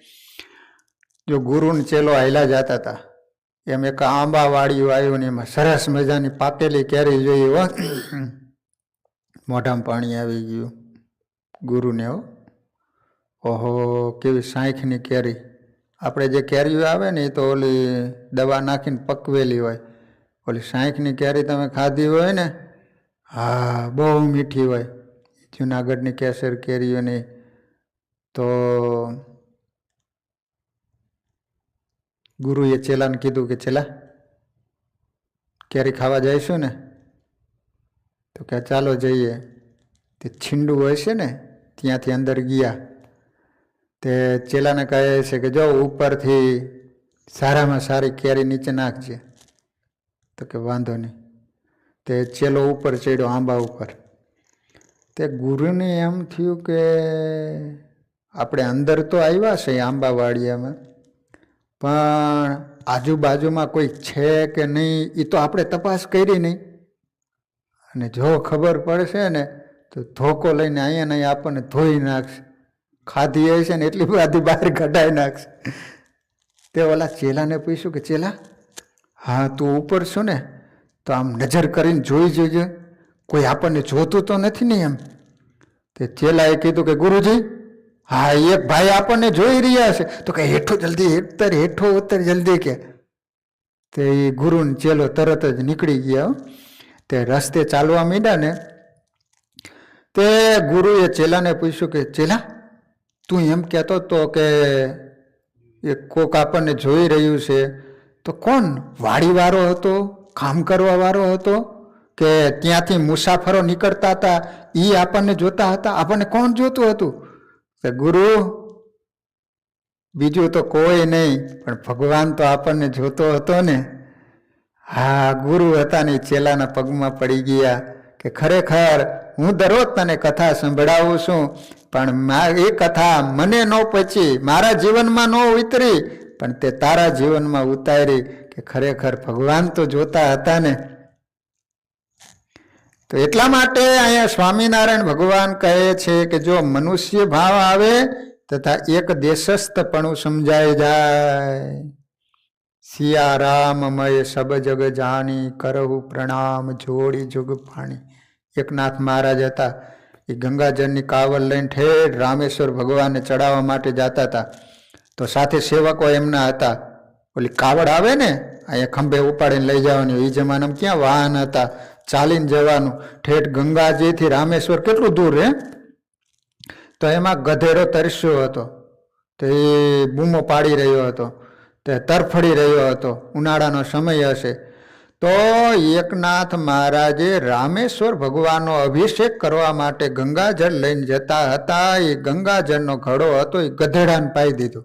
જો ગુરુને ચેલો હાલ્યા જતા હતા એમ એક આંબાવાળીયું આવ્યું ને એમાં સરસ મજાની પાકેલી કેરી જોઈ હો, મોઢામાં પાણી આવી ગયું ગુરુને. ઓહો, કેવી સાંખની કેરી. આપણે જે કેરીઓ આવે ને એ તો ઓલી દવા નાખીને પકવેલી હોય. ઓલી સાંખની કેરી તમે ખાધી હોય ને, હા, બહુ મીઠી હોય. જુનાગઢની કેસર કેરીઓની. તો ગુરુએ ચેલાને કીધું કે ચેલા કેરી ખાવા જઈશું ને? તો કે ચાલો જઈએ. તે છીંડું હોય છે ને ત્યાંથી અંદર ગયા. તે ચેલાને કહે છે કે જો ઉપરથી સારામાં સારી કેરી નીચે નાખજે. તો કે વાંધો નહીં. તે ચેલો ઉપર ચડ્યો આંબા ઉપર. તે ગુરુને એમ થયું કે આપણે અંદર તો આવ્યા છે આંબાવાડિયામાં પણ આજુબાજુમાં કોઈ છે કે નહીં એ તો આપણે તપાસ કરી નહીં. અને જો ખબર પડશે ને તો ધોકો લઈને અહીંયા નહીં આપણને ધોઈ નાખશે. ખાધી હશે ને એટલી બધી બહાર કઢાઈ નાખશે. તે ઓલા ચેલાને પૂછ્યું કે ચેલા, હા તું ઉપર છો ને તો આમ નજર કરીને જોઈ જોજે, કોઈ આપણને જોતું તો નથી ને એમ. તે ચેલાએ કીધું કે ગુરુજી, હા એક ભાઈ આપણને જોઈ રહ્યા છે. તો કે હેઠો જલ્દી ઉતર, હેઠો ઉતર જલ્દી કે. તે ગુરુને ચેલો તરત જ નીકળી ગયા. તે રસ્તે ચાલવા માંડ્યા ને તે ગુરુએ ચેલાને પૂછ્યું કે ચેલા, તું એમ કહેતો તો કે એક કોક આપણને જોઈ રહ્યું છે, તો કોણ? વાડીવાળો હતો, કામ કરવા વાળો હતો કે ત્યાંથી મુસાફરો નીકળતા હતા એ આપણને જોતા હતા? આપણને કોણ જોતું હતું? કે ગુરુ, બીજું તો કોઈ નહીં પણ ભગવાન તો આપણને જોતો હતો ને. હા, ગુરુ હતા ને ચેલાના પગમાં પડી ગયા કે કે ખરેખર હું દરરોજ તને કથા સંભળાવું છું, પણ એ કથા મને ન પચી, મારા જીવનમાં ન ઉતરી, પણ તે તારા જીવનમાં ઉતારી કે ખરેખર ભગવાન તો જોતા હતા ને. તો એટલા માટે અહીંયા સ્વામિનારાયણ ભગવાન કહે છે કે જો મનુષ્ય ભાવ આવે તથા એક દેશસ્થપણું સમજાઈ જાય. સિયા રામમય સબ જગ જાની, કરહુ પ્રણામ જોડી જુગ પાણી. એકનાથ મહારાજ હતા, એ ગંગાજળની કાવડ લઈને ઠેઠ રામેશ્વર ભગવાનને ચડાવવા માટે જતા હતા. તો સાથે સેવકો એમના હતા. ઓલી કાવડ આવે ને અહીંયા ખંભે ઉપાડીને લઈ જવાની, એ જમાનામાં ક્યાં વાહન હતા, ચાલીને જવાનું. ઠેઠ ગંગાજીથી રામેશ્વર કેટલું દૂર હે. તો એમાં ગધેડો તરસ્યો હતો, તો એ બૂમો પાડી રહ્યો હતો, તે તરફડી રહ્યો હતો. ઉનાળાનો સમય હશે. તો એકનાથ મહારાજે રામેશ્વર ભગવાનનો અભિષેક કરવા માટે ગંગાજળ લઈને જતા હતા. એ ગંગાજળનો ઘડો હતો એ ગધેડાને પાઈ દીધો.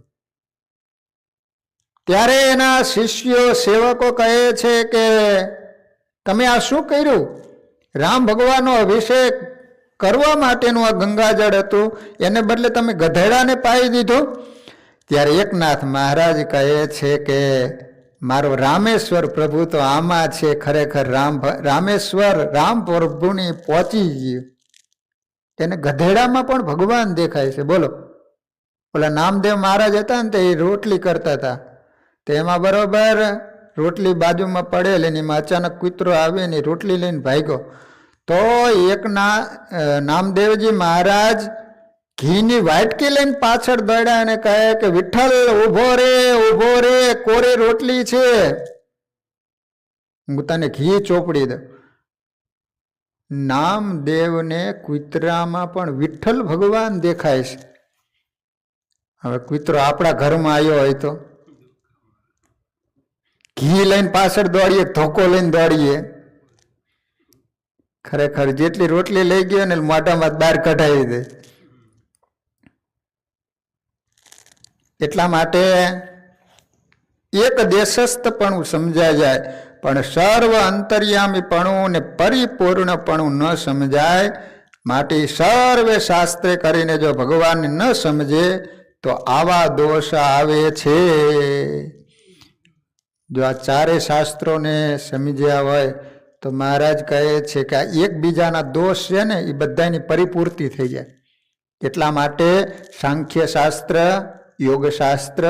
ત્યારે એના શિષ્યો સેવકો કહે છે કે તમે આ શું કર્યું? રામ ભગવાનનો અભિષેક કરવા માટેનું આ ગંગાજળ હતું, એને બદલે તમે ગધેડાને પાઈ દીધો. ત્યારે એકનાથ મહારાજ કહે છે કે મારો રામેશ્વર પ્રભુ તો આમાં છે. ખરેખર રામેશ્વર રામ પ્રભુની પહોંચી ગયું. તેને ગધેડામાં પણ ભગવાન દેખાય છે. બોલો, ઓલા નામદેવ મહારાજ હતા ને, તે રોટલી કરતા હતા. તેમાં બરોબર રોટલી બાજુમાં પડેલ, એનીમાં અચાનક કૂતરો આવે ને રોટલી લઈને ભાગ્યો. તો નામદેવજી મહારાજ ઘીની વાટકી લઈને પાછળ દોડ્યા અને કહે કે વિઠ્ઠલ ઉભો રે, કોરે રોટલી છે, હું તને ઘી ચોપડી દઉં. નામદેવને કૂતરામાં પણ વિઠ્ઠલ ભગવાન દેખાય છે. હવે કૂતરો આપણા ઘરમાં આવ્યો હોય તો ઘી લઈને પાછળ દોડીએ, ધોકો લઈને દોડીએ. ખરેખર જેટલી રોટલી લઈ ગયો ને મોઢામાં બહાર કઢાવી દે. એટલા માટે એક દેશસ્થપણું સમજાય જાય, પણ સર્વ અંતર્યામીપણું ને પરિપૂર્ણપણું ન સમજાય. માટે સર્વે શાસ્ત્રે કરીને જો ભગવાનને ન સમજે તો આવા દોષ આવે છે. જો આ ચારે શાસ્ત્રોને સમજ્યા હોય તો મહારાજ કહે છે કે આ એકબીજાના દોષ છે ને એ બધાની પરિપૂર્તિ થઈ જાય. એટલા માટે સાંખ્ય શાસ્ત્ર, યોગશાસ્ત્ર,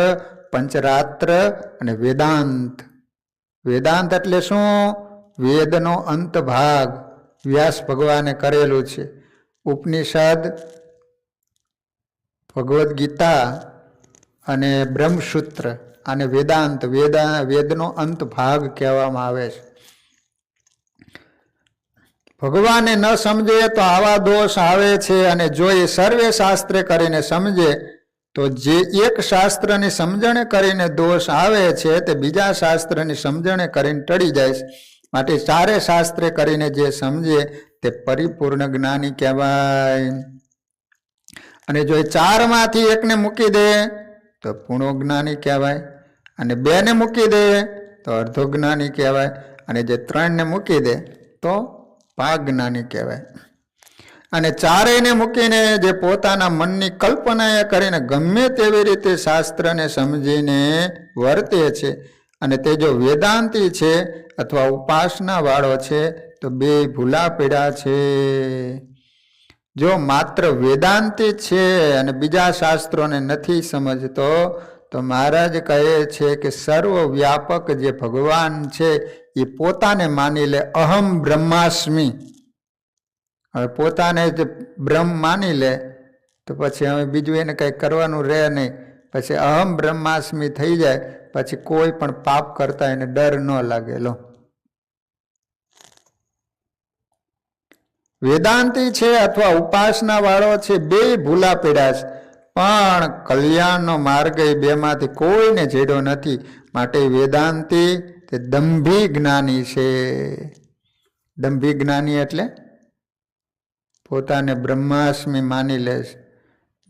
પંચરાત્ર અને વેદાંત. વેદાંત એટલે શું? વેદનો અંત ભાગ વ્યાસ ભગવાને કરેલું છે. ઉપનિષદ, ભગવદ્ ગીતા અને બ્રહ્મસૂત્ર અને વેદાંત, વેદનો અંત ભાગ કહેવામાં આવે છે. ભગવાને ન સમજે તો આવા દોષ આવે છે. અને જો એ સર્વે શાસ્ત્રે કરીને સમજે તો જે એક શાસ્ત્રની સમજણે કરીને દોષ આવે છે તે બીજા શાસ્ત્રની સમજણે કરીને ટળી જાય છે. માટે ચારે શાસ્ત્રે કરીને જે સમજે તે પરિપૂર્ણ જ્ઞાની કહેવાય. અને જો એ ચારમાંથી એકને મૂકી દે તો પૂર્ણ જ્ઞાની કહેવાય, અને બેને મૂકી દે તો અર્ધો જ્ઞાની કહેવાય, અને જે ત્રણને મૂકી દે તો પાક જ્ઞાની કહેવાય. અને ચારેયને મૂકીને જે પોતાના મનની કલ્પના કરીને ગમે તેવી રીતે શાસ્ત્રને સમજીને વર્તે છે અને તે જો વેદાંતી છે અથવા ઉપાસના વાળો છે તો બે ભૂલા પડ્યા છે. જો માત્ર વેદાંતી છે અને બીજા શાસ્ત્રોને નથી સમજતો તો મહારાજ કહે છે કે સર્વવ્યાપક જે ભગવાન છે એ પોતાને માની લે અહમ બ્રહ્માસ્મિ. હવે પોતાને જ બ્રહ્મ માની લે તો પછી હવે બીજું એને કંઈ કરવાનું રહે નહીં. પછી અહમ બ્રહ્માસ્મિ થઈ જાય, પછી કોઈ પણ પાપ કરતા એને ડર ન લાગેલો. વેદાંતી છે અથવા ઉપાસના વાળો છે, બે ભૂલા પડ્યા છે, પણ કલ્યાણનો માર્ગ એ બેમાંથી કોઈને જેડો નથી. માટે વેદાંતી તે દંભી જ્ઞાની છે. દંભી જ્ઞાની એટલે પોતાને બ્રહ્માસ્મિ માની લે છે.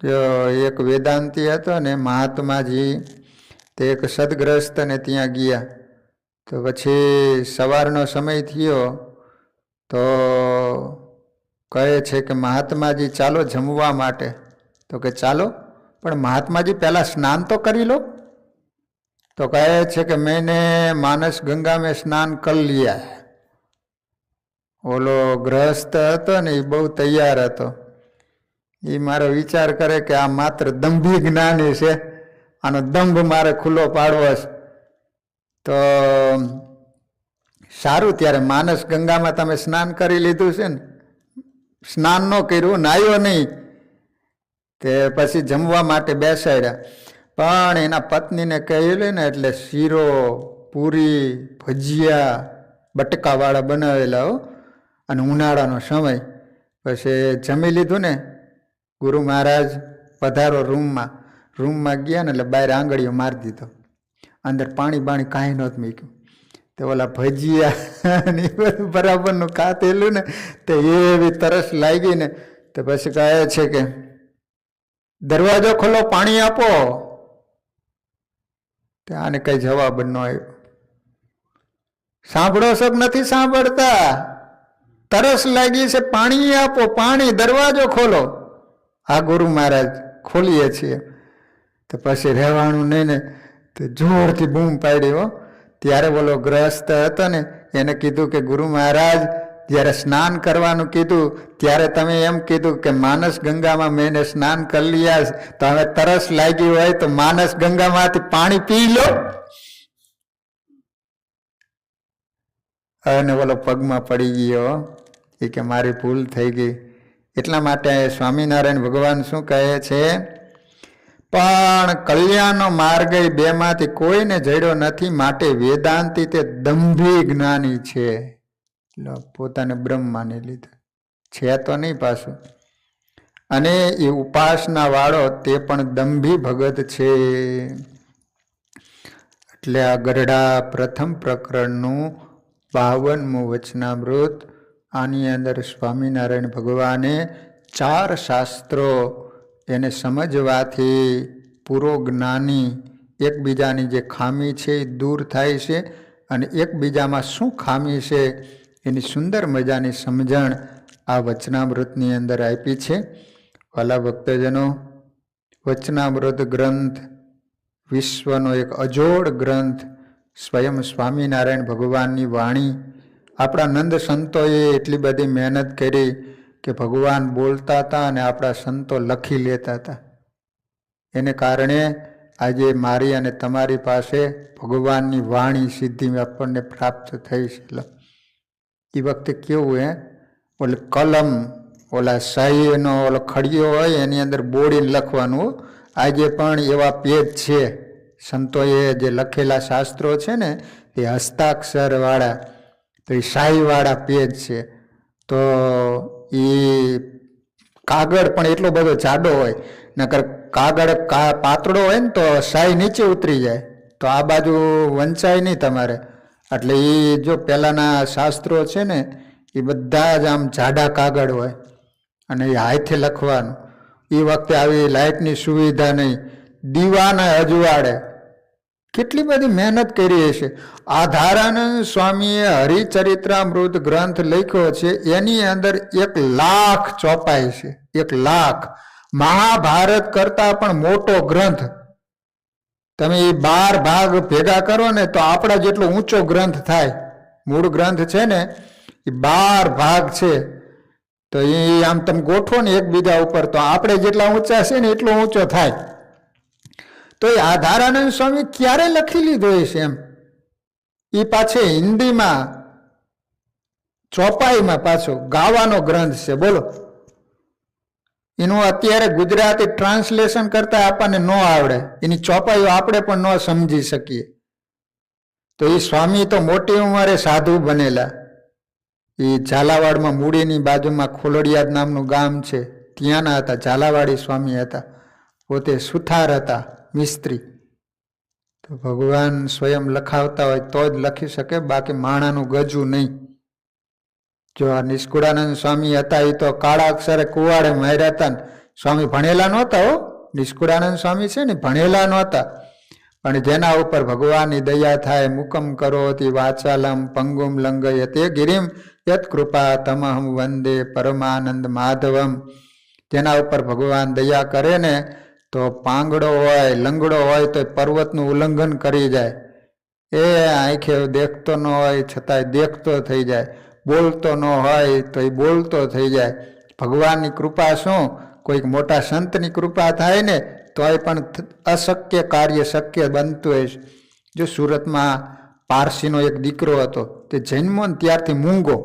જો એક વેદાંતી હતો ને મહાત્માજી, તે એક સદગ્રસ્તને ત્યાં ગયા. તો પછી સવારનો સમય થયો તો કહે છે કે મહાત્માજી ચાલો જમવા માટે. તો કે ચાલો, પણ મહાત્માજી પહેલાં સ્નાન તો કરી લો. તો કહે છે કે મેને માનસ ગંગા મેં સ્નાન કર લિયા. ઓલો ગ્રહસ્થ હતો ને એ બહુ તૈયાર હતો. એ મારો વિચાર કરે કે આ માત્ર દંભી જ્ઞાની છે, આનો દંભ મારે ખુલ્લો પાડવો છે. તો સારું, ત્યારે માનસ ગંગામાં તમે સ્નાન કરી લીધું છે ને, સ્નાન ન કર્યું, નાહ્યો નહીં, તે પછી જમવા માટે બેસાડ્યા. પણ એના પત્નીને કહેલું ને એટલે શીરો, પૂરી, ભજીયા બટકાવાળા બનાવેલા હો, અને ઉનાળાનો સમય. પછી જમી લીધું ને, ગુરુ મહારાજ પધારો રૂમમાં ગયા ને એટલે બહાર આંગળીઓ મારી દીધો, અંદર પાણી બાણી કાંઈ નહોતું મૂક્યું. તો ઓલા ભજીયા બરાબરનું ખાતેલું ને તે એવી તરસ લાગી ને તો પછી કહે છે કે દરવાજો ખોલો, પાણી આપો. આને કઈ જવાબ ન આવ્યો. સાંભળો છો કે નથી સાંભળતા? તરસ લાગી છે, પાણી આપો, પાણી, દરવાજો ખોલો. આ ગુરુ મહારાજ ખોલીએ છીએ. તો પછી રહેવાનું નહીં ને તો જોરથી બૂમ પાડી હો. ત્યારે બોલો ગ્રહસ્થ હતો ને એને કીધું કે ગુરુ મહારાજ જ્યારે સ્નાન કરવાનું કીધું ત્યારે તમે એમ કીધું કે માનસ ગંગામાં મેં સ્નાન કરી લિયા, તો હવે તરસ લાગી હોય તો માનસ ગંગામાંથી પાણી પી લો. અને બોલો પગમાં પડી ગયો એ કે મારી ભૂલ થઈ ગઈ. એટલા માટે સ્વામિનારાયણ ભગવાન શું કહે છે? પણ કલ્યાણનો માર્ગ એ બેમાંથી કોઈને જડ્યો નથી, માટે વેદાંતી તે દંભી જ્ઞાની છે. પોતાને બ્રહ્મ માની લીધા છે તો નહીં પાછું. અને એ ઉપાસના વાળો તે પણ દંભી ભગત છે. એટલે આ ગરડા પ્રથમ પ્રકરણનું 52મું વચનામૃત. આની અંદર સ્વામિનારાયણ ભગવાને 4 શાસ્ત્રો એને સમજવાથી પૂરો જ્ઞાની એકબીજાની જે ખામી છે એ દૂર થાય છે, અને એકબીજામાં શું ખામી છે એની સુંદર મજાની સમજણ આ વચનામૃતની અંદર આપી છે. વાલા ભક્તજનો, વચનામૃત ગ્રંથ વિશ્વનો એક અજોડ ગ્રંથ, સ્વયં સ્વામિનારાયણ ભગવાનની વાણી. આપણા નંદ સંતોએ એટલી બધી મહેનત કરી કે ભગવાન બોલતા હતા અને આપણા સંતો લખી લેતા હતા. એને કારણે આજે મારી અને તમારી પાસે ભગવાનની વાણી સિદ્ધિ આપણને પ્રાપ્ત થઈ છે. એ વખતે કેવું ઓલે કલમ, ઓલા શાહીનો ઓલો ખડિયો હોય એની અંદર બોડીને લખવાનું. આજે પણ એવા પેજ છે, સંતોએ જે લખેલા શાસ્ત્રો છે ને એ હસ્તાક્ષરવાળા, તો એ શાહીવાળા પેજ છે. તો એ કાગળ પણ એટલો બધો જાડો હોય, નકર કાગળ પાતળો હોય ને તો શાહી નીચે ઉતરી જાય, તો આ બાજુ વંચાય નહીં તમારે. એટલે એ જો પહેલાંના શાસ્ત્રો છે ને એ બધા જ આમ જાડા કાગળ હોય અને એ હાથે લખવાનું. એ વખતે આવી લાઇટની સુવિધા નહીં, દીવાના અજવાળે કેટલી બધી મહેનત કરી હશે. આધારાનંદ સ્વામીએ હરિચરિત્રામૃત ગ્રંથ લખ્યો છે, એની અંદર 1,00,000 ચોપાઈ છે. 1,00,000 મહાભારત કરતા પણ મોટો ગ્રંથ. તમે એ 12 ભાગ ભેગા કરો ને તો આપણા જેટલો ઊંચો ગ્રંથ થાય. મૂળ ગ્રંથ છે ને એ 12 ભાગ છે, તો એ આમ તમે ગોઠવો ને એકબીજા ઉપર તો આપણે જેટલા ઊંચા છે ને એટલો ઊંચો થાય. તો એ આધારાનંદ સ્વામી ક્યારે લખી લીધો છે એમ. એ પાછે હિન્દીમાં ચોપાઈમાં પાછો ગાવાનો ગ્રંથ છે. બોલો, એનું અત્યારે ગુજરાતી ટ્રાન્સલેશન કરતા આપણને ન આવડે, એની ચોપાઈઓ આપણે પણ ન સમજી શકીએ. તો એ સ્વામી તો મોટી ઉંમરે સાધુ બનેલા. એ ઝાલાવાડમાં મૂડીની બાજુમાં ખોલડિયાદ નામનું ગામ છે, ત્યાંના હતા. ઝાલાવાડી સ્વામી હતા, પોતે સુથાર હતા, મિસ્ત્રી. તો ભગવાન સ્વયં લખાવતા હોય તો જ લખી શકે, બાકી માણાનું ગજું નહીં. જો આ નિષ્કુળાનંદ સ્વામી હતા એ તો કાળા અક્ષરે કુવાડે માર્યા હતા. સ્વામી ભણેલા નહોતા હો, નિષ્કુળાનંદ સ્વામી છે ને ભણેલા નહોતા, પણ જેના ઉપર ભગવાનની દયા થાય. મુકમ કરોતિ વાચાલમ પંગુમ લંઘયતે ગિરિમ યત કૃપા તમહમ વંદે પરમાનંદ માધવમ. તેના ઉપર ભગવાન દયા કરે ને તો પાંગડો હોય લંગડો હોય તો પર્વતનું ઉલ્લંઘન કરી જાય. એ આંખે દેખતો ન હોય છતાંય દેખતો થઈ જાય, બોલતો ન હોય તો એ બોલતો થઈ જાય. ભગવાનની કૃપા શું, કોઈક મોટા સંતની કૃપા થાય ને તોય પણ અશક્ય કાર્ય શક્ય બનતું હોય. જો સુરતમાં પારસીનો એક દીકરો હતો, તે જન્મો ને ત્યારથી મૂંગો,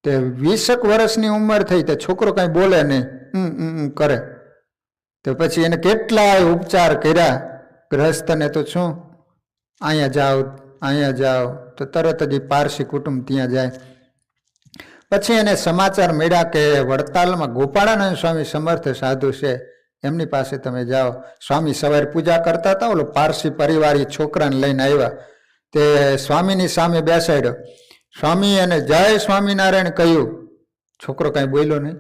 તે 20 વર્ષની ઉંમર થઈ, તે છોકરો કાંઈ બોલે નહીં, કરે. તો પછી એને કેટલાય ઉપચાર કર્યા. ગ્રહસ્થને તો શું, અહીંયા જાઓ તો તરત જ પારસી કુટુંબ ત્યાં જાય. પછી એને સમાચાર મળ્યા કે વડતાલમાં ગોપાળાનંદ સ્વામી સમર્થ સાધુ છે, એમની પાસે તમે જાઓ. સ્વામી સવારે પૂજા કરતા હતા, ઓલો પારસી પરિવાર છોકરાને લઈને આવ્યા. તે સ્વામીની સામે બેસાડ્યો. સ્વામી એને જય સ્વામિનારાયણ કહ્યું, છોકરો કાંઈ બોલ્યો નહીં.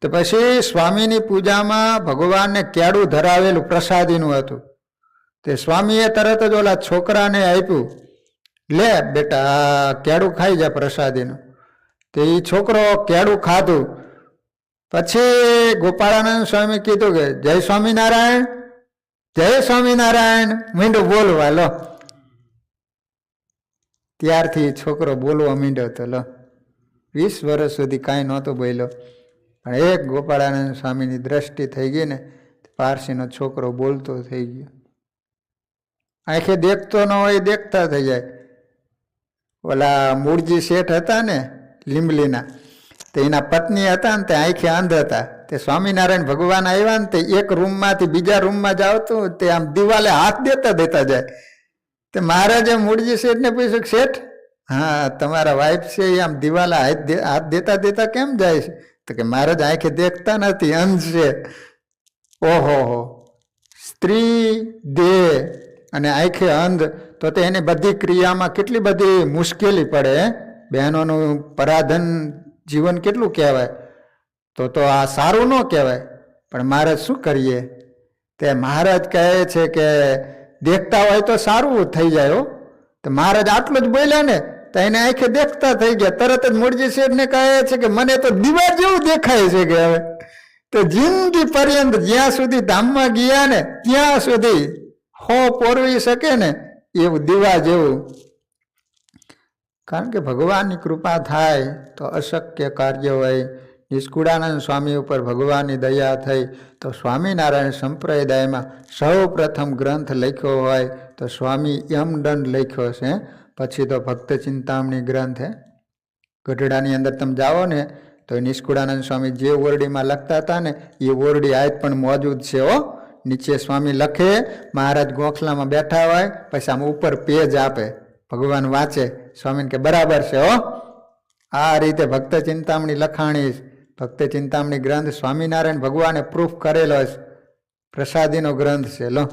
તો પછી સ્વામીની પૂજામાં ભગવાનને કેળું ધરાવેલું પ્રસાદીનું હતું. તે સ્વામીએ તરત જ ઓલા છોકરાને આપ્યું, લે બેટા આ કેળું ખાઈ જા પ્રસાદીનું. તે એ છોકરો કેળું ખાધું. પછી ગોપાળાનંદ સ્વામી કીધું કે જય સ્વામિનારાયણ, જય સ્વામિનારાયણ, મીંડું બોલવા. લો ત્યારથી છોકરો બોલવા મીંડ્યો હતો. લો 20 વર્ષ સુધી કાંઈ નહોતો બોલ્યો, પણ એક ગોપાળાનંદ સ્વામીની દ્રષ્ટિ થઈ ગઈ ને, પારસીનો છોકરો બોલતો થઈ ગયો. આંખે દેખતો ન હોય દેખતા થઈ જાય. ઓલા મૂળજી શેઠ હતા ને લીંબલીના, તે એના પત્ની હતા ને તે આંખે અંધ હતા. તે સ્વામિનારાયણ ભગવાન આવ્યા ને તે એક રૂમમાંથી બીજા રૂમમાં જાવ તો તે આમ દિવાલે હાથ દેતા જાય. તે મહારાજે મૂળજી શેઠને પૂછ્યું, શેઠ હા તમારા વાઈફ છે એ આમ દિવાલે હાથ દેતા કેમ જાય છે? તો કે મહારાજ આંખે દેખતા નથી, અંધ છે. ઓહો, સ્ત્રી દેહ અને આંખે અંધ, તો એને બધી ક્રિયામાં કેટલી બધી મુશ્કેલી પડે. બહેનોનું પરાધન જીવન કેટલું કહેવાય. તો આ સારું ન કહેવાય. પણ મહારાજ શું કરીએ? તે મહારાજ કહે છે કે દેખતા હોય તો સારું થઈ જાય. તો મહારાજ આટલું જ બોલ્યા ને તો એને આંખે દેખતા થઈ ગયા. તરત જ મૂળજી શેઠને કહે છે કે મને તો દીવા જેવું દેખાય છે કે હવે તો જિંદગી પર્યંત જ્યાં સુધી ધામમાં ગયા ને ત્યાં સુધી પોરવી શકે ને એવું દીવા જેવું. કારણ કે ભગવાનની કૃપા થાય તો અશક્ય કાર્ય હોય. નિષ્કુળાનંદ સ્વામી ઉપર ભગવાનની દયા થઈ તો સ્વામિનારાયણ સંપ્રદાયમાં સૌ પ્રથમ ગ્રંથ લખ્યો હોય તો સ્વામી યમદંડ લખ્યો છે. પછી તો ભક્ત ચિંતામણી ગ્રંથ ગઢડાની અંદર તમે જાઓ ને તો નિષ્કુળાનંદ સ્વામી જે ઓરડીમાં લખતા હતા ને એ ઓરડી આજ પણ મોજૂદ છે. નીચે સ્વામી લખે, મહારાજ ગોખલામાં બેઠા હોય, પછી આમ ઉપર પેજ આપે, ભગવાન વાંચે, સ્વામીને કે બરાબર છે. આ રીતે ભક્ત ચિંતામણી લખાણી. ભક્ત ચિંતામણી ગ્રંથ સ્વામિનારાયણ ભગવાને પ્રૂફ કરેલો છે, પ્રસાદીનો ગ્રંથ છે. લો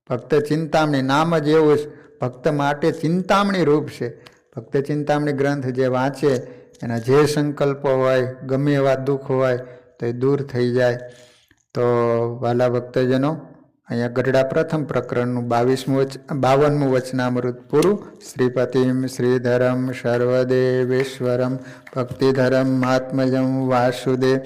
ભક્ત ચિંતામણી નામ જ એવું છે, ભક્ત માટે ચિંતામણી રૂપ છે. ભક્ત ચિંતામણી ગ્રંથ જે વાંચે એના જે સંકલ્પો હોય, ગમે એવા દુઃખ હોય તો એ દૂર થઈ જાય. તો વાલા ભક્તજનો, અહીંયા ગઢડા પ્રથમ પ્રકરણનું 52મું વચનામૃત પૂરું. શ્રીપતિમ શ્રીધરમ સર્વદેવેશ્વરમ ભક્તિધરમ આત્મજમ વાસુદેવ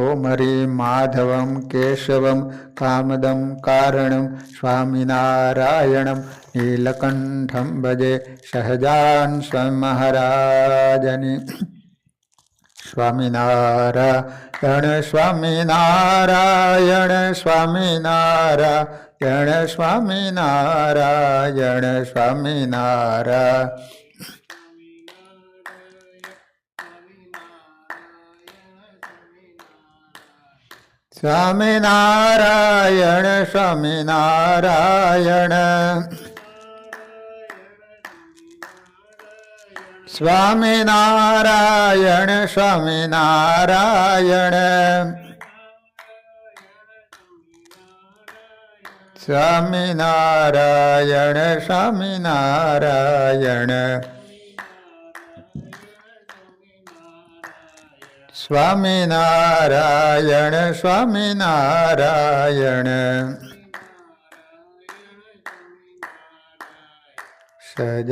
ઓમ હરિ માધવમ કેશવમ કામદમ કારણમ સ્વામિનારાયણમ નીલકંઠમ ભજે સહજાન સ્વામી મહારાજની. સ્વામિનારાયણ સ્વામિનારાયણ સ્વામિનારાયણ સ્વામિનારાયણ સ્વામિનારાયણ. સ્વામિનારાયણ સ્વામિનારાયણ સ્વામિનારાયણ સ્વામિનારાયણ સ્વામિનારાયણ સ્વામિનારાયણ સ્વામિનારાયણ સ્વામિનારાયણ. સહજ